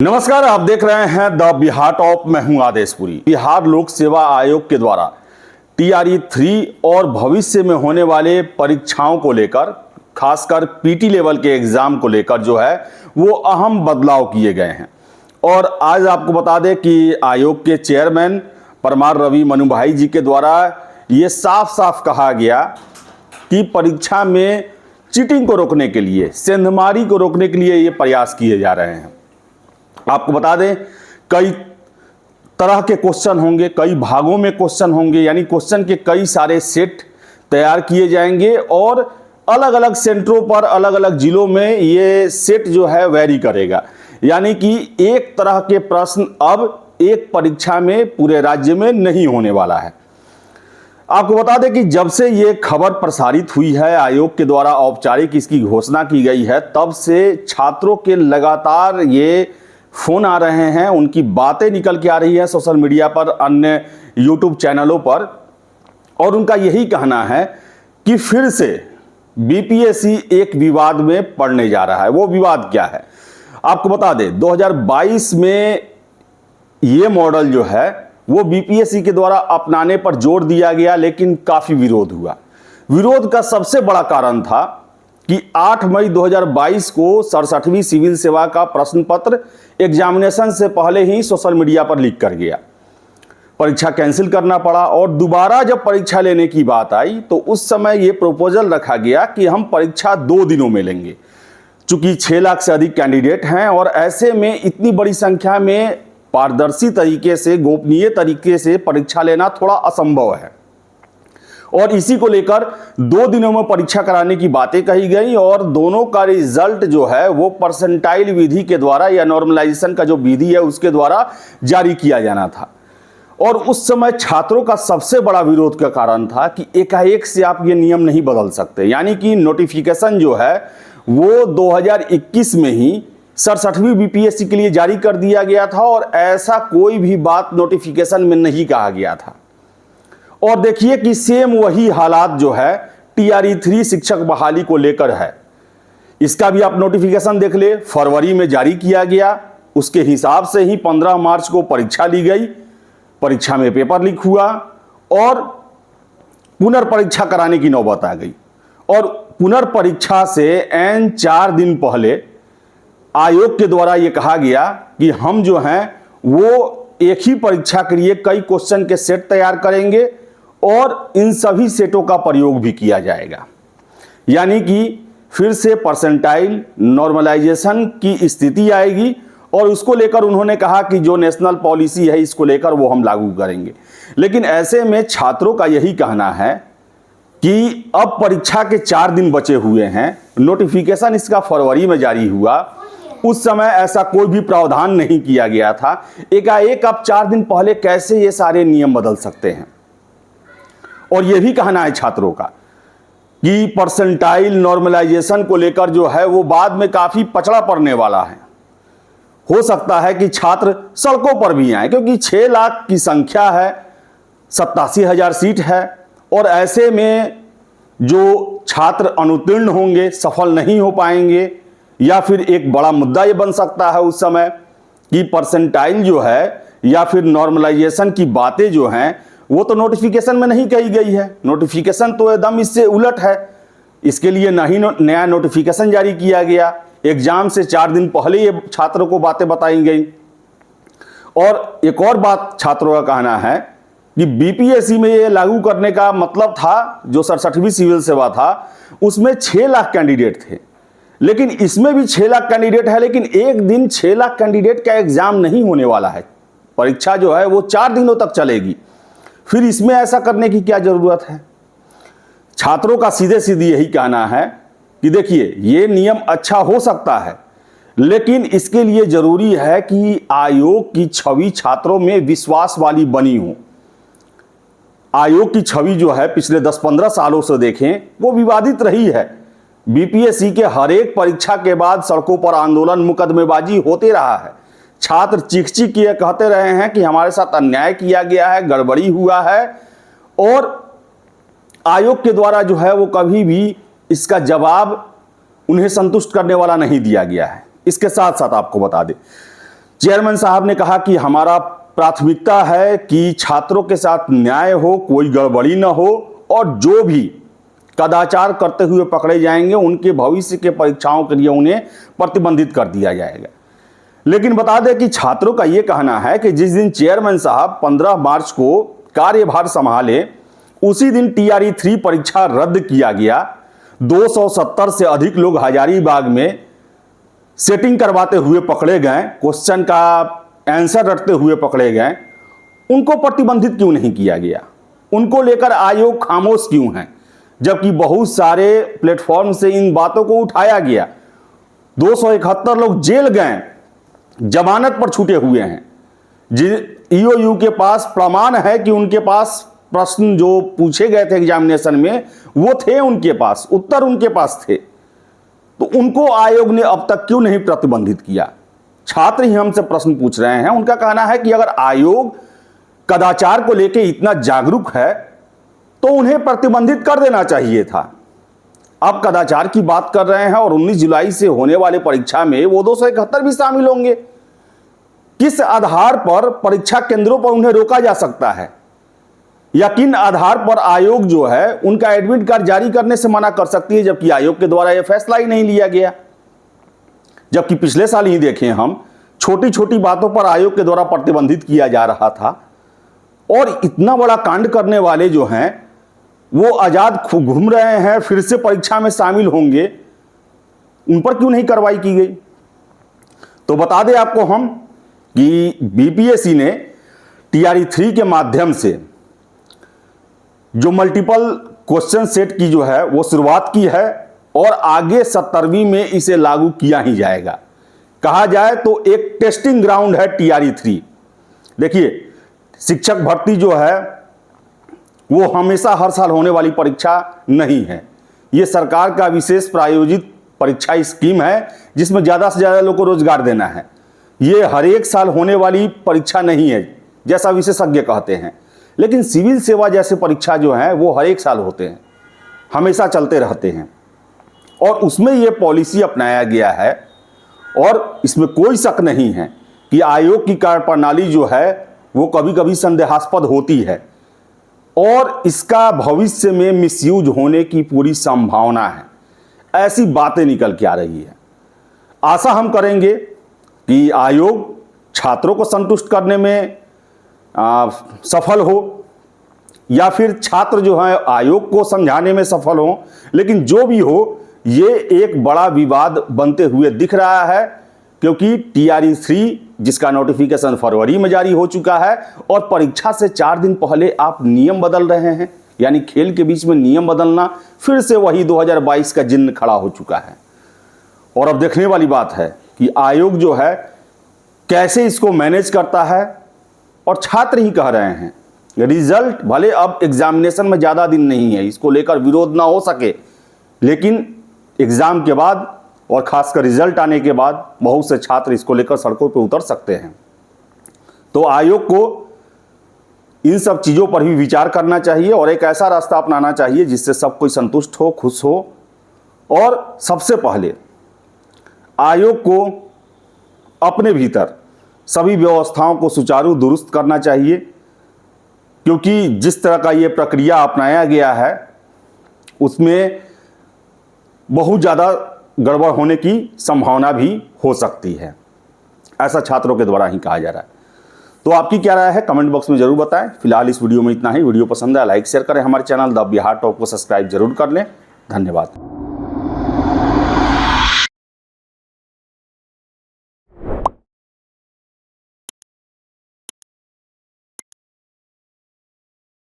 नमस्कार, आप देख रहे हैं द बिहार टॉप। मैं हूं आदेशपुरी। बिहार लोक सेवा आयोग के द्वारा TRE 3 और भविष्य में होने वाले परीक्षाओं को लेकर, खासकर PT लेवल के एग्जाम को लेकर जो है वो अहम बदलाव किए गए हैं। और आज आपको बता दें कि आयोग के चेयरमैन परमार रवि मनु भाई जी के द्वारा ये साफ साफ कहा गया कि परीक्षा में चीटिंग को रोकने के लिए, सेंधमारी को रोकने के लिए ये प्रयास किए जा रहे हैं। आपको बता दें, कई तरह के क्वेश्चन होंगे, कई भागों में क्वेश्चन होंगे, यानी क्वेश्चन के कई सारे सेट तैयार किए जाएंगे और अलग अलग सेंटरों पर, अलग अलग जिलों में ये सेट जो है वैरी करेगा। यानी कि एक तरह के प्रश्न अब एक परीक्षा में पूरे राज्य में नहीं होने वाला है। आपको बता दें कि जब से ये खबर प्रसारित हुई है, आयोग के द्वारा औपचारिक इसकी घोषणा की गई है, तब से छात्रों के लगातार ये फोन आ रहे हैं, उनकी बातें निकल के आ रही है सोशल मीडिया पर, अन्य यूट्यूब चैनलों पर, और उनका यही कहना है कि फिर से BPSC एक विवाद में पड़ने जा रहा है। वो विवाद क्या है आपको बता दें, 2022 में ये मॉडल जो है वो BPSC के द्वारा अपनाने पर जोर दिया गया, लेकिन काफी विरोध हुआ। विरोध का सबसे बड़ा कारण था कि 8 मई 2022 को 67वीं सिविल सेवा का प्रश्न पत्र एग्जामिनेशन से पहले ही सोशल मीडिया पर लीक कर गया। परीक्षा कैंसिल करना पड़ा और दोबारा जब परीक्षा लेने की बात आई तो उस समय ये प्रपोजल रखा गया कि हम परीक्षा 2 दिनों में लेंगे। चूंकि 6 लाख से अधिक कैंडिडेट हैं और ऐसे में इतनी बड़ी संख्या में पारदर्शी तरीके से, गोपनीय तरीके से परीक्षा लेना थोड़ा असंभव है, और इसी को लेकर 2 दिनों में परीक्षा कराने की बातें कही गई और दोनों का रिजल्ट जो है वो परसेंटाइल विधि के द्वारा या नॉर्मलाइजेशन का जो विधि है उसके द्वारा जारी किया जाना था। और उस समय छात्रों का सबसे बड़ा विरोध का कारण था कि एकाएक से आप ये नियम नहीं बदल सकते। यानी कि नोटिफिकेशन जो है वो 2021 में ही 67वीं BPSC के लिए जारी कर दिया गया था और ऐसा कोई भी बात नोटिफिकेशन में नहीं कहा गया था। और देखिए कि सेम वही हालात जो है TRE 3 शिक्षक बहाली को लेकर है। इसका भी आप नोटिफिकेशन देख ले, फरवरी में जारी किया गया, उसके हिसाब से ही 15 मार्च को परीक्षा ली गई, परीक्षा में पेपर लीक हुआ और पुनर्परीक्षा कराने की नौबत आ गई। और पुनर्परीक्षा से ऐन 4 दिन पहले आयोग के द्वारा यह कहा गया कि हम जो हैं वो एक ही परीक्षा के लिए कई क्वेश्चन के सेट तैयार करेंगे और इन सभी सेटों का प्रयोग भी किया जाएगा। यानी कि फिर से परसेंटाइल नॉर्मलाइजेशन की स्थिति आएगी और उसको लेकर उन्होंने कहा कि जो नेशनल पॉलिसी है इसको लेकर वो हम लागू करेंगे। लेकिन ऐसे में छात्रों का यही कहना है कि अब परीक्षा के 4 दिन बचे हुए हैं, नोटिफिकेशन इसका फरवरी में जारी हुआ, उस समय ऐसा कोई भी प्रावधान नहीं किया गया था। एकाएक अब 4 दिन पहले कैसे ये सारे नियम बदल सकते हैं। और यह भी कहना है छात्रों का कि परसेंटाइल नॉर्मलाइजेशन को लेकर जो है वो बाद में काफी पचड़ा पड़ने वाला है। हो सकता है कि छात्र सड़कों पर भी आए, क्योंकि 6 लाख की संख्या है, 87,000 सीट है, और ऐसे में जो छात्र अनुत्तीर्ण होंगे, सफल नहीं हो पाएंगे, या फिर एक बड़ा मुद्दा ये बन सकता है उस समय कि परसेंटाइल जो है या फिर नॉर्मलाइजेशन की बातें जो हैं वो तो नोटिफिकेशन में नहीं कही गई है। नोटिफिकेशन तो एकदम इससे उलट है। इसके लिए ना ही नया नोटिफिकेशन जारी किया गया, एग्जाम से 4 दिन पहले ये छात्रों को बातें बताई गई। और एक और बात छात्रों का कहना है कि BPSC में ये लागू करने का मतलब था, जो 67वीं सिविल सेवा था उसमें 6 लाख कैंडिडेट थे, लेकिन इसमें भी 6 लाख कैंडिडेट है, लेकिन एक दिन 6 लाख कैंडिडेट का एग्जाम नहीं होने वाला है। परीक्षा जो है वो 4 दिनों तक चलेगी। फिर इसमें ऐसा करने की क्या जरूरत है। छात्रों का सीधे सीधे यही कहना है कि देखिए ये नियम अच्छा हो सकता है, लेकिन इसके लिए जरूरी है कि आयोग की छवि छात्रों में विश्वास वाली बनी हो। आयोग की छवि जो है पिछले 10-15 सालों से देखें वो विवादित रही है। BPSC के हर एक परीक्षा के बाद सड़कों पर आंदोलन, मुकदमेबाजी होते रहा है। छात्र चीख चीख किए कहते रहे हैं कि हमारे साथ अन्याय किया गया है, गड़बड़ी हुआ है, और आयोग के द्वारा जो है वो कभी भी इसका जवाब उन्हें संतुष्ट करने वाला नहीं दिया गया है। इसके साथ साथ आपको बता दें चेयरमैन साहब ने कहा कि हमारा प्राथमिकता है कि छात्रों के साथ न्याय हो, कोई गड़बड़ी न हो, और जो भी कदाचार करते हुए पकड़े जाएंगे उनके भविष्य के परीक्षाओं के लिए उन्हें प्रतिबंधित कर दिया जाएगा। लेकिन बता दें कि छात्रों का यह कहना है कि जिस दिन चेयरमैन साहब 15 मार्च को कार्यभार संभाले उसी दिन TRE 3 परीक्षा रद्द किया गया। 270 से अधिक लोग हजारीबाग में सेटिंग करवाते हुए पकड़े गए, क्वेश्चन का आंसर रटते हुए पकड़े गए। उनको प्रतिबंधित क्यों नहीं किया गया? उनको लेकर आयोग खामोश क्यों है, जबकि बहुत सारे प्लेटफॉर्म से इन बातों को उठाया गया। 271 लोग जेल गए, जमानत पर छूटे हुए हैं। EOU के पास प्रमाण है कि उनके पास प्रश्न जो पूछे गए थे एग्जामिनेशन में वो थे, उनके पास उत्तर उनके पास थे, तो उनको आयोग ने अब तक क्यों नहीं प्रतिबंधित किया? छात्र ही हमसे प्रश्न पूछ रहे हैं। उनका कहना है कि अगर आयोग कदाचार को लेकर इतना जागरूक है तो उन्हें प्रतिबंधित कर देना चाहिए था। अब कदाचार की बात कर रहे हैं और 19 जुलाई से होने वाले परीक्षा में वो 271 भी शामिल होंगे। किस आधार पर परीक्षा केंद्रों पर उन्हें रोका जा सकता है, या किन आधार पर आयोग जो है उनका एडमिट कार्ड जारी करने से मना कर सकती है, जबकि आयोग के द्वारा यह फैसला ही नहीं लिया गया। जबकि पिछले साल ही देखें हम, छोटी छोटी बातों पर आयोग के द्वारा प्रतिबंधित किया जा रहा था, और इतना बड़ा कांड करने वाले जो हैं वो आजाद घूम रहे हैं, फिर से परीक्षा में शामिल होंगे, उन पर क्यों नहीं कार्रवाई की गई? तो बता दें आपको हम कि BPSC ने TRE 3 के माध्यम से जो मल्टीपल क्वेश्चन सेट की जो है वो शुरुआत की है, और आगे 17वीं में इसे लागू किया ही जाएगा। कहा जाए तो एक टेस्टिंग ग्राउंड है TRE 3। देखिए, शिक्षक भर्ती जो है वो हमेशा हर साल होने वाली परीक्षा नहीं है। ये सरकार का विशेष प्रायोजित परीक्षा स्कीम है जिसमें ज़्यादा से ज़्यादा लोगों को रोजगार देना है। ये हर एक साल होने वाली परीक्षा नहीं है जैसा विशेषज्ञ कहते हैं, लेकिन सिविल सेवा जैसे परीक्षा जो है वो हर एक साल होते हैं, हमेशा चलते रहते हैं, और उसमें ये पॉलिसी अपनाया गया है। और इसमें कोई शक नहीं है कि आयोग की कार्यप्रणाली जो है वो कभी कभी संदेहास्पद होती है, और इसका भविष्य में मिसयूज होने की पूरी संभावना है। ऐसी बातें निकल के आ रही है। आशा हम करेंगे कि आयोग छात्रों को संतुष्ट करने में सफल हो, या फिर छात्र जो है आयोग को समझाने में सफल हो। लेकिन जो भी हो, ये एक बड़ा विवाद बनते हुए दिख रहा है, क्योंकि TRE 3 जिसका नोटिफिकेशन फरवरी में जारी हो चुका है, और परीक्षा से 4 दिन पहले आप नियम बदल रहे हैं, यानी खेल के बीच में नियम बदलना फिर से वही 2022 का जिन्न खड़ा हो चुका है। और अब देखने वाली बात है कि आयोग जो है कैसे इसको मैनेज करता है। और छात्र ही कह रहे हैं रिजल्ट भले अब एग्जामिनेशन में ज़्यादा दिन नहीं है, इसको लेकर विरोध ना हो सके, लेकिन एग्ज़ाम के बाद और ख़ासकर रिजल्ट आने के बाद बहुत से छात्र इसको लेकर सड़कों पर उतर सकते हैं। तो आयोग को इन सब चीज़ों पर भी विचार करना चाहिए और एक ऐसा रास्ता अपनाना चाहिए जिससे सब कोई संतुष्ट हो, खुश हो। और सबसे पहले आयोग को अपने भीतर सभी व्यवस्थाओं को सुचारू दुरुस्त करना चाहिए, क्योंकि जिस तरह का ये प्रक्रिया अपनाया गया है उसमें बहुत ज़्यादा गड़बड़ होने की संभावना भी हो सकती है, ऐसा छात्रों के द्वारा ही कहा जा रहा है। तो आपकी क्या राय है कमेंट बॉक्स में जरूर बताएं। फिलहाल इस वीडियो में इतना ही। वीडियो पसंद है लाइक शेयर करें, हमारे चैनल द बिहार टॉप को सब्सक्राइब जरूर कर लें। धन्यवाद।